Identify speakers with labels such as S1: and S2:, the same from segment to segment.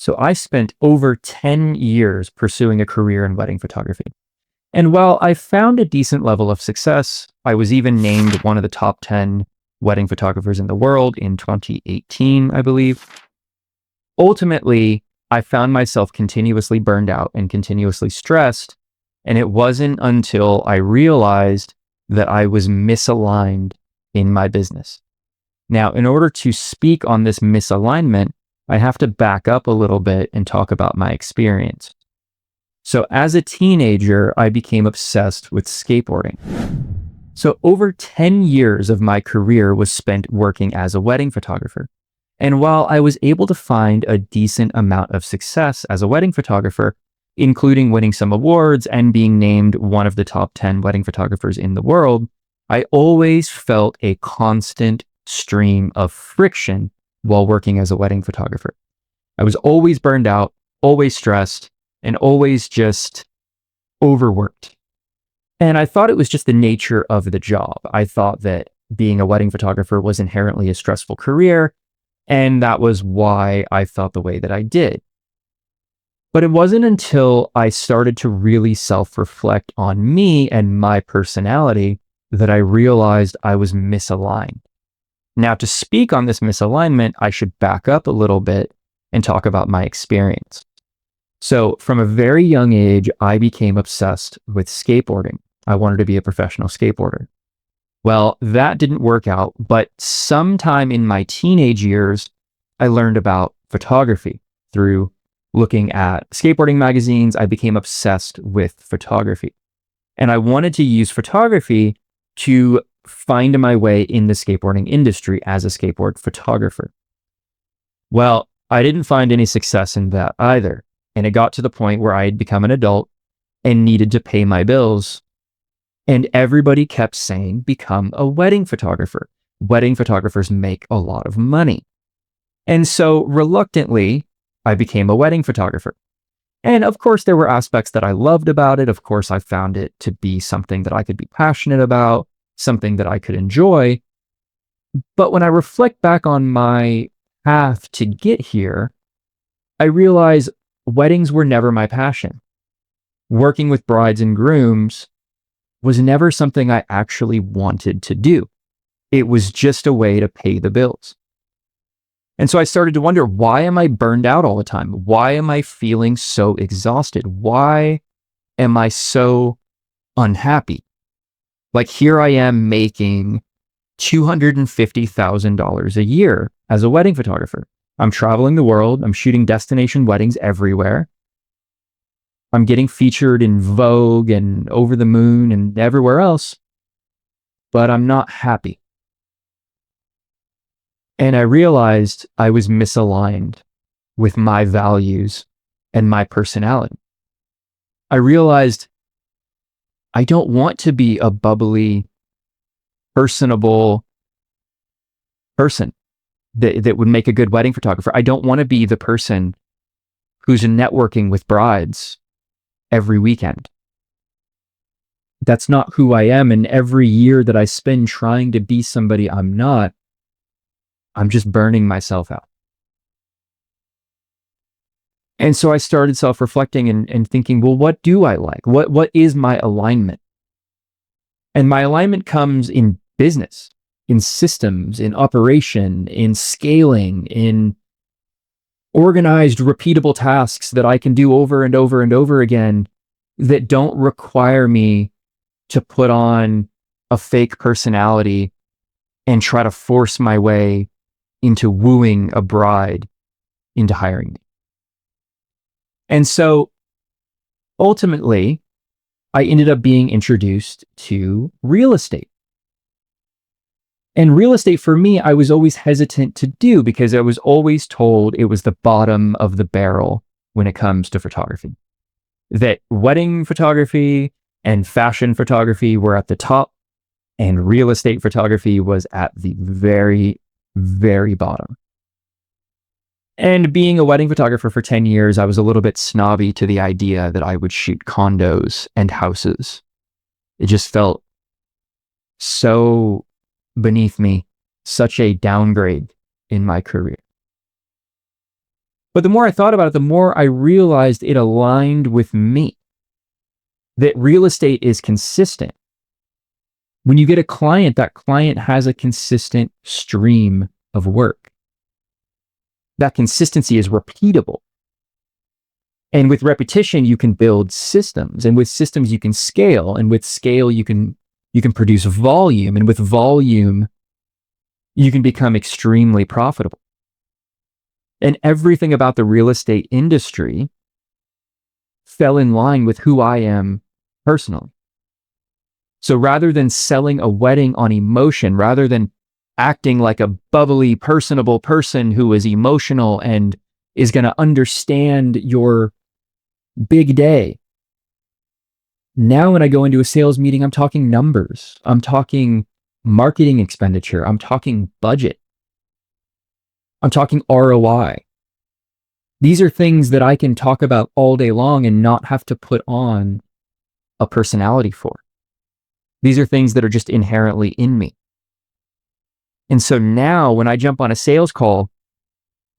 S1: So I spent over 10 years pursuing a career in wedding photography. And while I found a decent level of success, I was even named one of the top 10 wedding photographers in the world in 2018, I believe. Ultimately, I found myself continuously burned out and continuously stressed. And it wasn't until I realized that I was misaligned in my business. Now, in order to speak on this misalignment, I have to back up a little bit and talk about my experience. So as a teenager, I became obsessed with skateboarding. So over 10 years of my career was spent working as a wedding photographer. And while I was able to find a decent amount of success as a wedding photographer, including winning some awards and being named one of the top 10 wedding photographers in the world, I always felt a constant stream of friction while working as a wedding photographer. I was always burned out, always stressed, and always just overworked. And I thought it was just the nature of the job. I thought that being a wedding photographer was inherently a stressful career, and that was why I felt the way that I did. But it wasn't until I started to really self-reflect on me and my personality that I realized I was misaligned. Now, to speak on this misalignment, I should back up a little bit and talk about my experience. So from a very young age, I became obsessed with skateboarding. I wanted to be a professional skateboarder. Well, that didn't work out, but sometime in my teenage years, I learned about photography through looking at skateboarding magazines. I became obsessed with photography. And I wanted to use photography to find my way in the skateboarding industry as a skateboard photographer. Well, I didn't find any success in that either. And it got to the point where I had become an adult and needed to pay my bills. And everybody kept saying, become a wedding photographer. Wedding photographers make a lot of money. And so reluctantly, I became a wedding photographer. And of course, there were aspects that I loved about it. Of course, I found it to be something that I could be passionate about, something that I could enjoy. But when I reflect back on my path to get here, I realize weddings were never my passion. Working with brides and grooms was never something I actually wanted to do. It was just a way to pay the bills. And so I started to wonder, why am I burned out all the time? Why am I feeling so exhausted? Why am I so unhappy? Like, here I am making $250,000 a year as a wedding photographer. I'm traveling the world. I'm shooting destination weddings everywhere. I'm getting featured in Vogue and Over the Moon and everywhere else, but I'm not happy. And I realized I was misaligned with my values and my personality. I realized I don't want to be a bubbly, personable person that would make a good wedding photographer. I don't want to be the person who's networking with brides every weekend. That's not who I am. And every year that I spend trying to be somebody I'm not, I'm just burning myself out. And so I started self-reflecting and thinking, well, what do I like? What is my alignment? And my alignment comes in business, in systems, in operation, in scaling, in organized, repeatable tasks that I can do over and over and over again that don't require me to put on a fake personality and try to force my way into wooing a bride into hiring me. And so ultimately, I ended up being introduced to real estate. And real estate for me, I was always hesitant to do because I was always told it was the bottom of the barrel when it comes to photography. That wedding photography and fashion photography were at the top, and real estate photography was at the very, very bottom. And being a wedding photographer for 10 years, I was a little bit snobby to the idea that I would shoot condos and houses. It just felt so beneath me, such a downgrade in my career. But the more I thought about it, the more I realized it aligned with me, that real estate is consistent. When you get a client, that client has a consistent stream of work. That consistency is repeatable. And with repetition, you can build systems, and with systems, you can scale, and with scale, you can produce volume, and with volume, you can become extremely profitable. And everything about the real estate industry fell in line with who I am personally. So rather than selling a wedding on emotion, rather than acting like a bubbly, personable person who is emotional and is going to understand your big day, now when I go into a sales meeting, I'm talking numbers, I'm talking marketing expenditure, I'm talking budget, I'm talking ROI. These are things that I can talk about all day long and not have to put on a personality for. These are things that are just inherently in me. And so now when I jump on a sales call,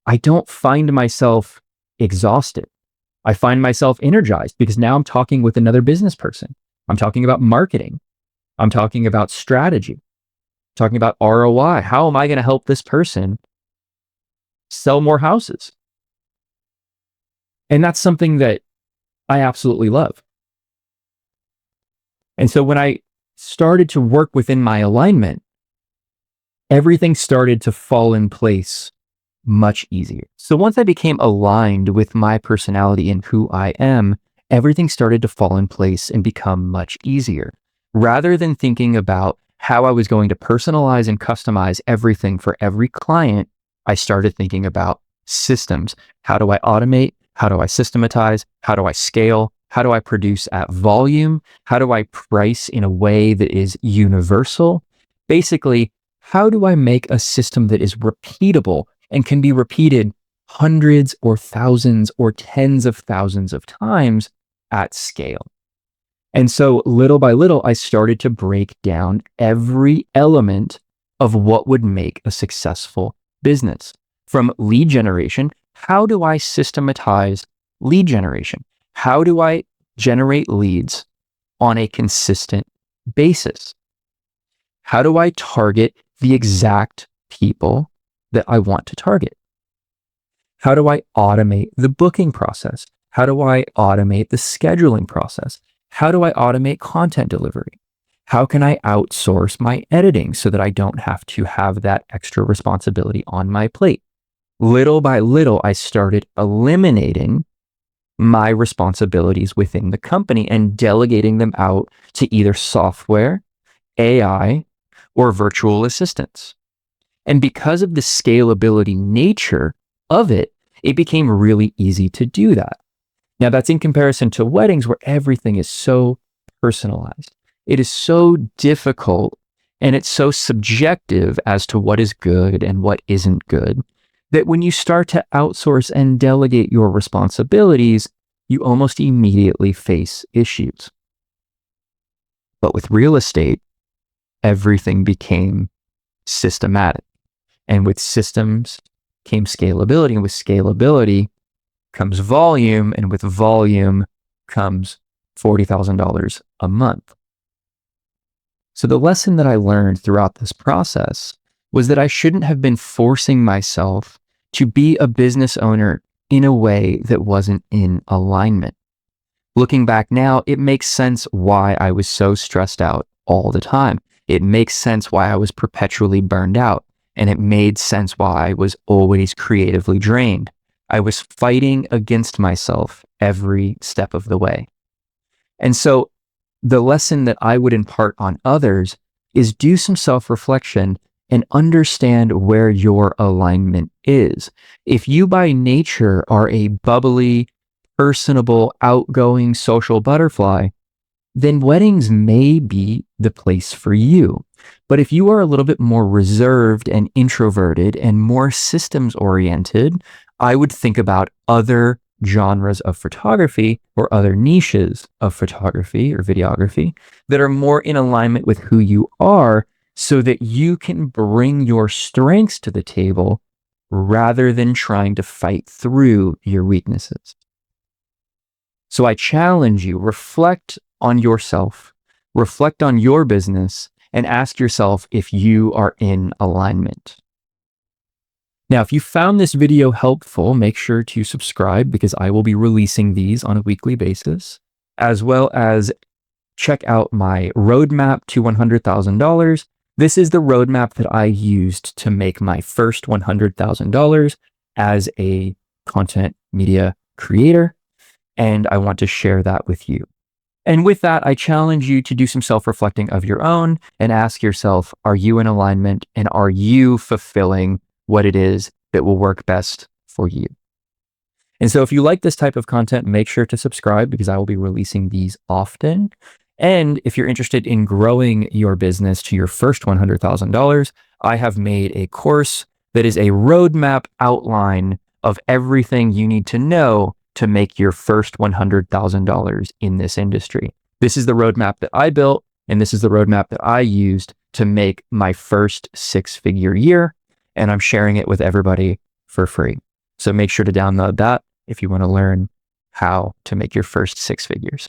S1: I don't find myself exhausted. I find myself energized because now I'm talking with another business person. I'm talking about marketing. I'm talking about strategy, talking about ROI. How am I going to help this person sell more houses? And that's something that I absolutely love. And so when I started to work within my alignment, everything started to fall in place much easier. So once I became aligned with my personality and who I am, everything started to fall in place and become much easier. Rather than thinking about how I was going to personalize and customize everything for every client, I started thinking about systems. How do I automate? How do I systematize? How do I scale? How do I produce at volume? How do I price in a way that is universal? Basically, how do I make a system that is repeatable and can be repeated hundreds or thousands or tens of thousands of times at scale? And so little by little, I started to break down every element of what would make a successful business. From lead generation, how do I systematize lead generation? How do I generate leads on a consistent basis? How do I target the exact people that I want to target? How do I automate the booking process? How do I automate the scheduling process? How do I automate content delivery? How can I outsource my editing so that I don't have to have that extra responsibility on my plate? Little by little, I started eliminating my responsibilities within the company and delegating them out to either software, AI, or virtual assistants. And because of the scalability nature of it, it became really easy to do that. Now, that's in comparison to weddings where everything is so personalized. It is so difficult and it's so subjective as to what is good and what isn't good, that when you start to outsource and delegate your responsibilities, you almost immediately face issues. But with real estate, everything became systematic. And with systems came scalability, and with scalability comes volume, and with volume comes $40,000 a month. So the lesson that I learned throughout this process was that I shouldn't have been forcing myself to be a business owner in a way that wasn't in alignment. Looking back now, it makes sense why I was so stressed out all the time. It makes sense why I was perpetually burned out. And it made sense why I was always creatively drained. I was fighting against myself every step of the way. And so the lesson that I would impart on others is do some self-reflection and understand where your alignment is. If you by nature are a bubbly, personable, outgoing social butterfly, then weddings may be the place for you. But if you are a little bit more reserved and introverted and more systems oriented, I would think about other genres of photography or other niches of photography or videography that are more in alignment with who you are so that you can bring your strengths to the table rather than trying to fight through your weaknesses. So I challenge you, reflect on yourself, reflect on your business, and ask yourself if you are in alignment. Now, if you found this video helpful, make sure to subscribe because I will be releasing these on a weekly basis, as well as check out my roadmap to $100,000. This is the roadmap that I used to make my first $100,000 as a content media creator, and I want to share that with you. And with that, I challenge you to do some self-reflecting of your own and ask yourself, are you in alignment and are you fulfilling what it is that will work best for you? And so if you like this type of content, make sure to subscribe because I will be releasing these often. And if you're interested in growing your business to your first $100,000, I have made a course that is a roadmap outline of everything you need to know to make your first $100,000 in this industry. This is the roadmap that I built, and this is the roadmap that I used to make my first six-figure year, and I'm sharing it with everybody for free. So make sure to download that if you want to learn how to make your first six figures.